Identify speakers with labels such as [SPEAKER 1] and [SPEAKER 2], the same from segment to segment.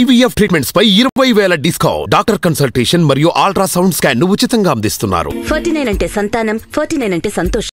[SPEAKER 1] IVF treatments పై 20,000 discount. Doctor consultation మరియు ultrasound scan ను ఉచితంగా అందిస్తున్నారు.
[SPEAKER 2] 49 అంటే సంతానం, 49 అంటే సంతోషం.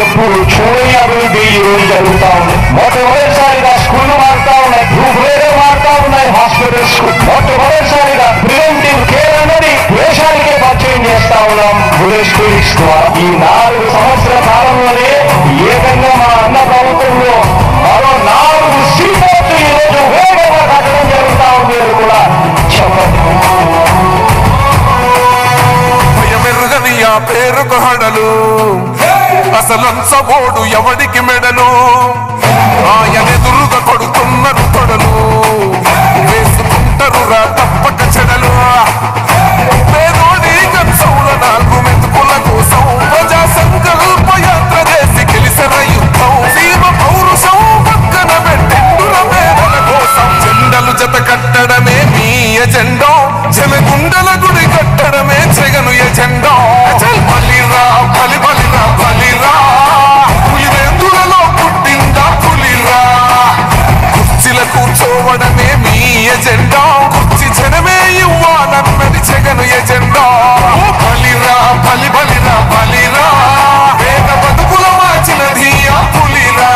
[SPEAKER 3] ఎప్పుడు చూడని అభివృద్ధి ఈ రోజు జరుగుతా ఉంది. మొట్టమొదటిసారిగా స్కూళ్లు మారుతా ఉన్నాయి, రూపురేఖలు మారుతా ఉన్నాయి. హాస్పిటల్స్ మొట్టమొదటిసారిగా ప్రివెంటివ్ కేర్ అనేది దేశానికే పరిచయం చేస్తా ఉన్నాం క్లినిక్స్ ద్వారా. ఈ 4 సంవత్సరాల కాలంలోనే ఏకంగా మా అన్న ప్రభుత్వంలో మరో 4 సీపోర్ట్లు ఈ రోజు వేగంగా కట్టడం జరుగుతా ఉంది అని కూడా చెప్పండి.
[SPEAKER 4] పేరుకు హడలు అసలంచబోడు ఎవడికి మెడలు ఆయనెదురుగా కొడుతున్నారు తొడలు వేసుకుంటారు రా తప్పక చెడలు. పేదోడి కంచౌల 4 మెతుకుల కోసం ప్రజా సంకల్ప యాత్ర చేసి గెలిసిన యుద్ధం. సీమ పౌరుషం పక్కన పెట్టిండుల పేదల కోసం జెండలు జత కట్టడమే మీ ఎజెండా, జనగుండల గుడి కట్టడమే జగను ఎజెండా. బలిరా బలి బలిరా బలిరా పులివెందులలో పుట్టిందా పులిరా. కుర్చీల కూర్చోవడమే మీ ఎజెండా, కుర్చీ జనమే ఇవ్వాలన్నది జగను ఎజెండా. బలిరా బలి బలిరా బలిరా వేద బతుకుల మార్చినది ఆ పులిరా.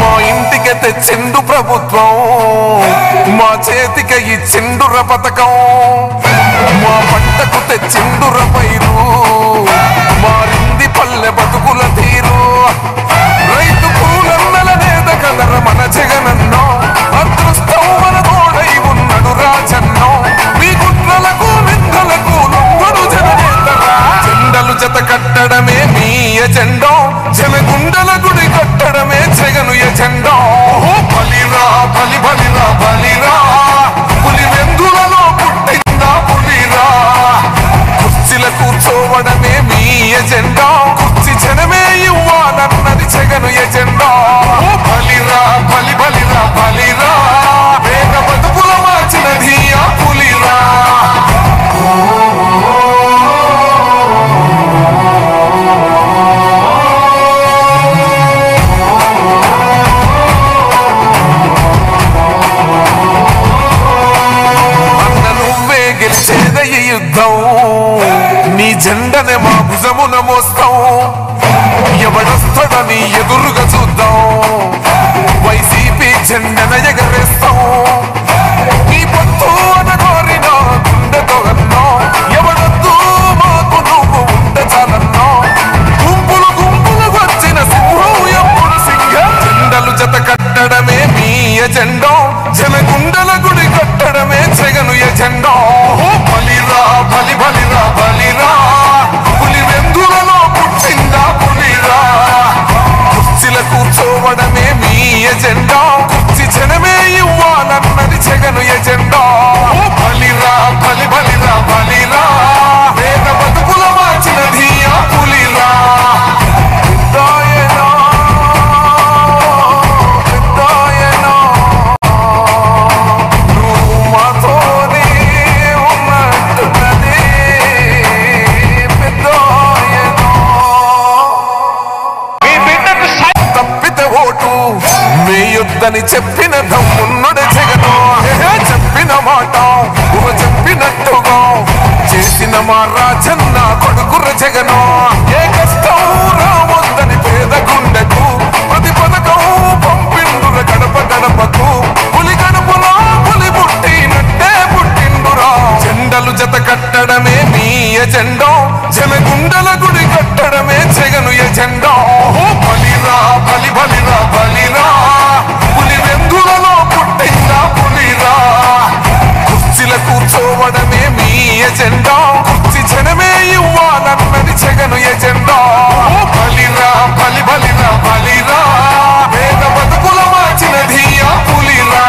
[SPEAKER 4] మా ఇంటికి తెచ్చిండు ప్రభుత్వం, మా చేతికి ఇచ్చిండుర పథకం. మా పంటకు తెచ్చిండుర పైరు, మారింది పల్లె బతుకుల తీరు. రైతు పూలన్నల నేత కదర మన జగనన్నో, అదృష్టం మన తోడై ఉన్నడు రాజన్నో. మీ కుట్రలకు నిందలకు లొంగడు జననేతరా. జెండలు జత కట్టడమే మీ ఎజెండా, జనగుండల గుడి కట్టడమే జగను ఎజెండా. బలిరా బలి బలిరా బలిరా పులివెందులలో పుట్టిందా పులిరా. కుర్చీల కూర్చోవడమే మీ ఎజెండా, కుర్చీ జనమే ఇవ్వాలన్నది జగను ఎజెండా. బలిరా బలి బలిరా బలిరా వేగ బతుకుల మార్చినది ఆ పులిరా. యుద్ధం నీ జెండనే మా భుజమున మోస్తాం. ఎవడొస్తాడని ఎదురుగా చూద్దాం, వైసీపీ జెండన ఎగరేస్తాం. నీ పొత్తు అనగోరిన గుండెతో అన్నా, ఎవడొద్దు మాకు నువ్వు ఉండ చాలన్నా. గుంపులు గుంపులు వచ్చిన సింహం ఎప్పుడు సింహం. జెండలు జత కట్టడమే మీ ఎజెండా, జనగుండల గుడి కట్టడమే జగను ఎజెండా. బలిరా బలి బలిరా బలిరా పులివెందులలో పుట్టిందా పులిరా. కుర్చీల కూర్చోవడమే మీ ఎజెండా, కుర్చీ జనమే ఇవ్వాలన్నది జగను ఎజెండా. బలిరా బలి బలిరా బలిరా వేద బతుకుల మార్చినది ఆ పులిరా. వేయొద్దని చెప్పిన దమ్మున్నడు జగను, చెప్పిన మాట చెప్పినట్టుగా చేసిన మా రాజన్న కొడుకుర జగను. ఏ కష్టం రావద్దని పేద గుండెకు ప్రతి పథకం పంపిండుర గడప గడపకు. పులి గడపలో పులి పుట్టినట్టే పుట్టిండురా. జెండలు జత కట్టడమే మీ ఎజెండా, జనగుండల గుడి కట్టడమే జగను ఎజెండా. బలిరా బలి బలిరా బలిరా పులివెందులలో పుట్టిందా పులిరా. కుర్చీల కూర్చోవడమే మీ ఎజెండా, కుర్చీ జనమే ఇవ్వాలన్నది జగను ఎజెండా. బలిరా బలి బలిరా బలిరా వేద బతుకుల మార్చినది ఆ పులిరా.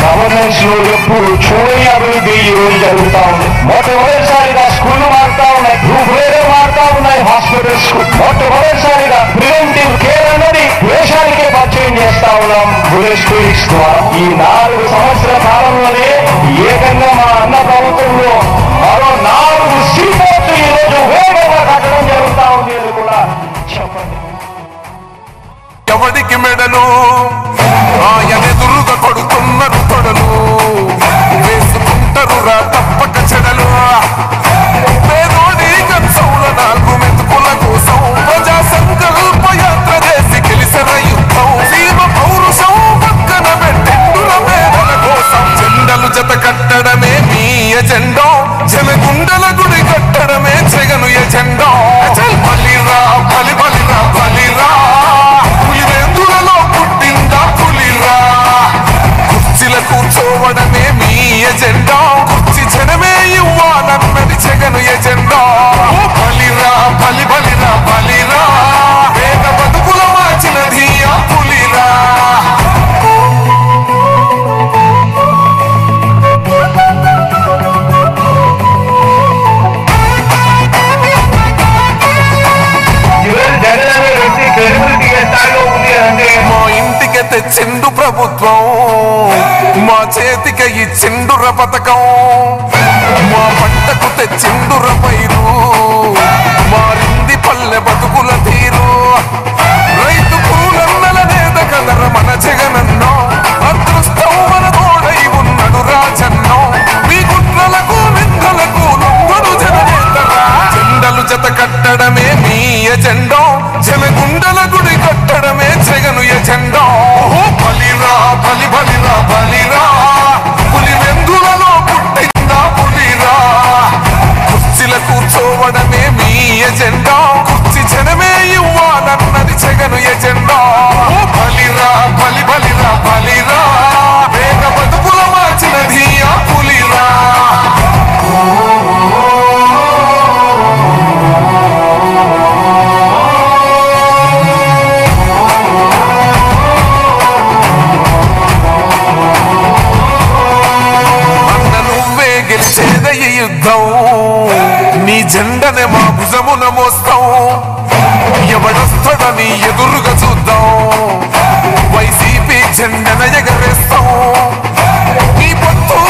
[SPEAKER 3] గవర్నెన్స్ లో ఎప్పుడు చూడని అభివృద్ధి ఈ రోజు జరుగుతా ఉంది. మొట్టమొదటి మొట్టమొదటిసారిగా ప్రివెంటివ్ కేర్ అన్నది దేశానికే పరిచయం చేస్తా ఉన్నాం బుల్లెట్ క్లినిక్స్ ద్వారా. ఈ 4 సంవత్సరాల కాలంలోనే ఏకంగా మా అన్న ప్రభుత్వంలో మరో 4 సీపోర్ట్లు ఈ రోజు వేగంగా కట్టడం జరుగుతా ఉంది అని కూడా చెప్పండి.
[SPEAKER 4] ఎవడికి మెడలు ఆయనెదురుగా కొడుతున్నారు తొడలు, వేసుకుంటారు రా తప్పక చెడలు. పేదోడి కంచంల 4 మెతుకుల కోసం ప్రజా సంకల్ప యాత్ర చేసి గెలిసిన యుద్ధం. సీమ పౌరుషం పక్కన పెట్టెండుల పేదల కోసం జెండలు జత కట్టడమే మీ ఎజెండా, జనగుండల గుడి కట్టడమే జగను ఎజెండా. బలిరా బలి బలిరా బలిరా, పులివెందులలో పుట్టిందా పులిరా. కుర్చీల కూర్చోవడమే మీ ఎజెండా, కుర్చీ జనమే ఇవ్వాలన్నది జగను ఎజెండా. బలిరా బలి బలిరా బలిరా, వేద బతుకుల మార్చినది ఆ పులిరా. మా ఇంటికి తెచ్చిండు ప్రభుత్వం, మా చేతికి ఇచ్చిండుర పథకం. మా పంటకు తెచ్చిండుర పైరు, మారింది పల్లె బతుకుల తీరు. రైతు పూలన్నల నేత కదర మన జగనన్నో, అదృష్టం మన తోడై ఉన్నడు రాజన్నో. మీ కుట్రలకు నిందలకు లొంగడు జననేతరా, జెండలు జత కట్టడమే మీ ఎజెండా, జనగుండల గుడి కట్టడమే జగను ఎజెండా. బలిరా బలి బలిరా బలిరా, పులివెందులలో పుట్టిందా పులిరా. కుర్చీల కూర్చోవడమే మీ ఎజెండా, కుర్చీ జనమే ఇవ్వాలన్నది జగను ఎజెండా. బలిరా బలి బలిరా బలిరా, వేగ బతుకుల మార్చినది ఆ పులిరా. గెలిచేదే ఈ యుద్ధం, నీ జెండనే మా భుజమున మోస్తాం. ఎవడొస్తాడని ఎదురుగా చూద్దాం, వైసీపీ జెండన ఎగరేస్తాం. నీ పొత్తు